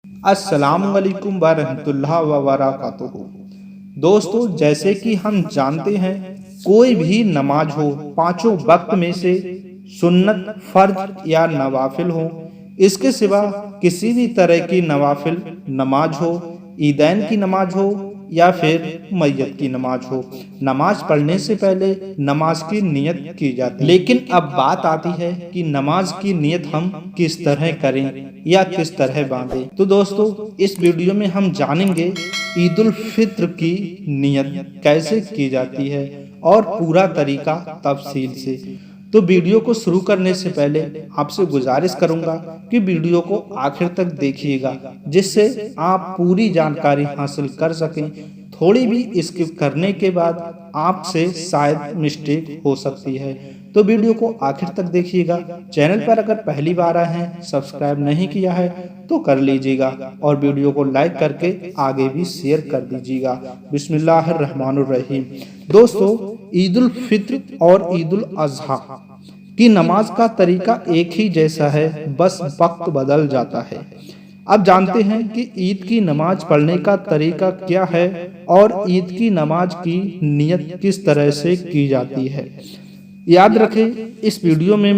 السلام علیکم ورحمۃ اللہ وبرکاتہ۔ دوستو، جیسے کہ ہم جانتے ہیں کوئی بھی نماز ہو، پانچوں وقت میں سے سنت، فرض یا نوافل ہو، اس کے سوا کسی بھی طرح کی نوافل نماز ہو، عیدین کی نماز ہو یا پھر میت کی نماز ہو، نماز پڑھنے سے پہلے نماز کی نیت کی جاتی ہے۔ لیکن اب بات آتی ہے کہ نماز کی نیت ہم کس طرح کریں یا کس طرح باندھیں۔ تو دوستو، اس ویڈیو میں ہم جانیں گے عید الفطر کی نیت کیسے کی جاتی ہے اور پورا طریقہ تفصیل سے۔ تو ویڈیو کو شروع کرنے سے پہلے آپ سے گزارش کروں گا کہ ویڈیو کو آخر تک دیکھیے گا، جس سے آپ پوری جانکاری حاصل کر سکیں۔ تھوڑی بھی اسکپ کرنے کے بعد آپ سے شاید مسٹیک ہو سکتی ہے، تو ویڈیو کو آخر تک دیکھیے گا۔ چینل پر اگر پہلی بار آئے ہیں، سبسکرائب نہیں کیا ہے تو کر لیجیے گا اور ویڈیو کو لائک کر کے آگے بھی شیئر کر دیجیے گا۔ بسم اللہ الرحمن الرحیم۔ دوستو، عید الفطر اور عید الاضحیٰ کی نماز کا طریقہ ایک ہی جیسا ہے، بس وقت بدل جاتا ہے۔ اب جانتے ہیں کہ عید کی نماز پڑھنے کا طریقہ کیا ہے اور عید کی نماز کی نیت کس طرح سے کی جاتی ہے۔ یاد رکھیں، اس ویڈیو میں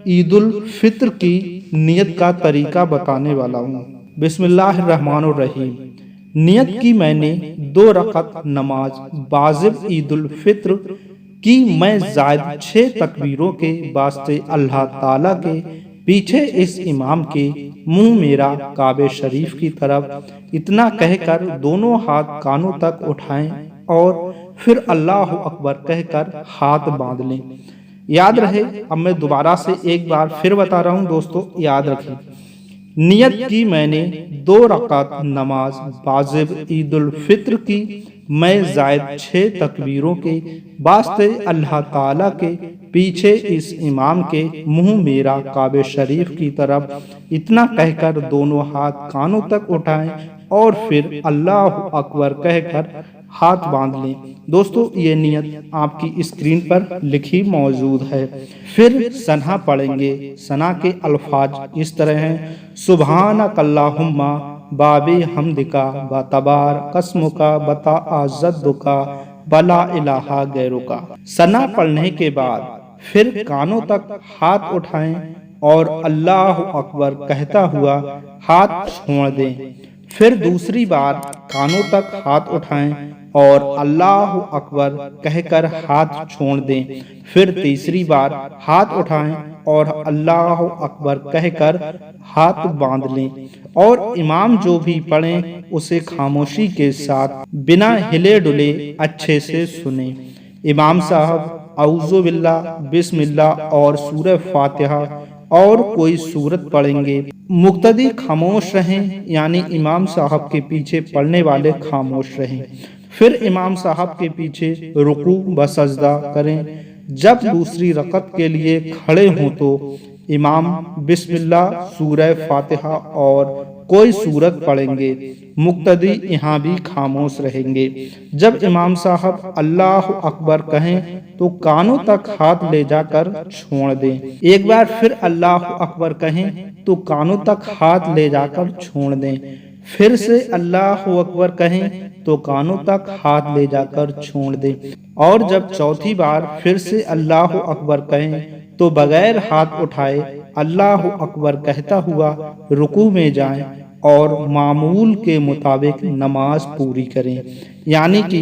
عید الفطر کی نیت کا طریقہ بتانے والا ہوں۔ بسم اللہ الرحمن الرحیم۔ نیت کی میں نے 2 رکعت نماز واجب عید الفطر کی میں زائد 6 تکبیروں کے واسطے اللہ تعالیٰ کے پیچھے اس امام کے منہ میرا کعبہ شریف کی طرف اتنا کہہ کر دونوں ہاتھ کانوں تک اٹھائیں اور پھر اللہ اکبر کہہ کر ہاتھ باندھ لیں۔ یاد رہے، اب میں دوبارہ سے ایک بار پھر بتا رہا ہوں دوستو، یاد رکھیں۔ نیت کی میں نے 2 رکعت نماز واجب عید الفطر کی میں زائد 6 تکبیروں کے واسطے اللہ تعالیٰ کے پیچھے اس امام کے منہ میرا کعبہ شریف کی طرف اتنا کہہ کر دونوں ہاتھ کانوں تک اٹھائیں اور پھر اللہ اکبر کہہ کر ہاتھ باندھ لیں۔ دوستو، یہ نیت آپ کی اسکرین پر لکھی موجود ہے۔ پھر ثنا پڑھیں گے۔ ثنا کے الفاظ اس طرح ہیں: سبحانک اللہم باب حمدکا بتبارک اسمکا بتعزدکا ولا الہ غیرکا۔ ثنا پڑھنے کے بعد پھر کانوں تک ہاتھ اٹھائیں اور اللہ اکبر کہتا ہوا ہاتھ چھوڑ دیں۔ پھر دوسری بار کانوں تک ہاتھ اٹھائیں اور اللہ اکبر کہہ کر ہاتھ چھوڑ دیں۔ پھر تیسری بار ہاتھ اٹھائیں اور اللہ اکبر کہہ کر ہاتھ باندھ لیں اور امام جو بھی پڑھیں اسے خاموشی کے ساتھ بنا ہلے ڈلے اچھے سے سنیں۔ امام صاحب اعوذ باللہ، بسم اللہ اور سورہ فاتحہ اور کوئی سورت پڑھیں گے۔ مقتدی خاموش رہیں، یعنی امام صاحب کے پیچھے پڑھنے والے خاموش رہیں۔ پھر امام صاحب کے پیچھے رکوع و سجدہ کریں۔ جب دوسری رکعت کے لیے کھڑے ہوں تو امام بسم اللہ، سورہ فاتحہ اور کوئی سورت پڑھیں گے۔ مقتدی یہاں بھی خاموش رہیں گے۔ جب امام صاحب اللہ اکبر کہیں تو کانوں تک ہاتھ لے جا کر چھوڑ دیں۔ ایک بار پھر اللہ اکبر کہیں تو کانوں تک ہاتھ لے جا کر چھوڑ دیں۔ پھر سے اللہ اکبر کہیں تو کانوں تک ہاتھ لے جا کر چھوڑ دیں اور جب چوتھی بار پھر سے اللہ اکبر کہیں تو بغیر ہاتھ اٹھائے اللہ اکبر کہتا ہوا رکوع میں جائیں اور معمول کے مطابق نماز پوری کریں، یعنی کہ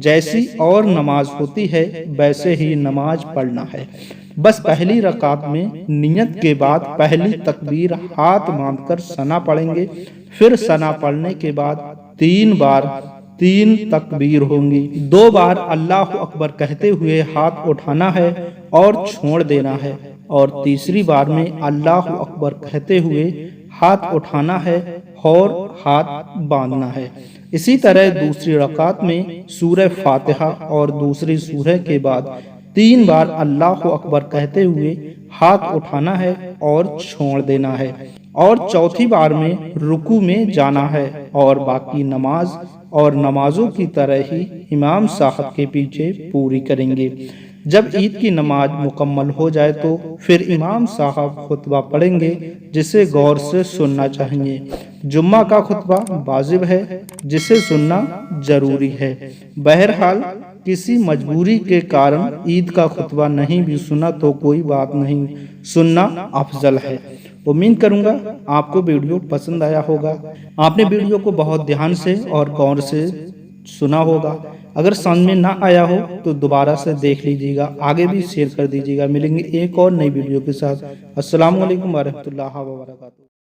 جیسی اور نماز ہوتی ہے ویسے ہی نماز پڑھنا ہے۔ بس پہلی رکعت میں نیت کے بعد پہلی تکبیر ہاتھ باندھ کر ثنا پڑھیں گے۔ پھر ثنا پڑھنے کے بعد 3 بار 3 تکبیر ہوں گی۔ 2 بار اللہ اکبر کہتے ہوئے ہاتھ اٹھانا ہے اور چھوڑ دینا ہے اور تیسری بار میں اللہ اکبر کہتے ہوئے ہاتھ اٹھانا ہے اور ہاتھ باندھنا ہے۔ اسی طرح دوسری رکعت میں سورہ فاتحہ اور دوسری سورہ کے بعد 3 بار اللہ اکبر کہتے ہوئے ہاتھ اٹھانا ہے اور چھوڑ دینا ہے اور چوتھی بار میں رکوع میں جانا ہے اور باقی نماز اور نمازوں کی طرح ہی امام صاحب کے پیچھے پوری کریں گے۔ جب عید کی نماز مکمل ہو جائے تو پھر امام صاحب خطبہ پڑھیں گے، جسے غور سے سننا چاہیے۔ جمعہ کا خطبہ واجب ہے جسے سننا ضروری ہے۔ بہرحال کسی مجبوری کے کارن عید کا خطبہ نہیں بھی سنا تو کوئی بات نہیں، سننا افضل ہے۔ امید کروں گا آپ کو ویڈیو پسند آیا ہوگا۔ آپ نے ویڈیو کو بہت دھیان سے اور غور سے سنا ہوگا۔ اگر سمجھ میں نہ آیا ہو تو دوبارہ سے دیکھ لیجیے گا، آگے بھی شیئر کر دیجیے گا۔ ملیں گے ایک اور نئی ویڈیو کے ساتھ۔ السلام علیکم ورحمۃ اللہ وبرکاتہ۔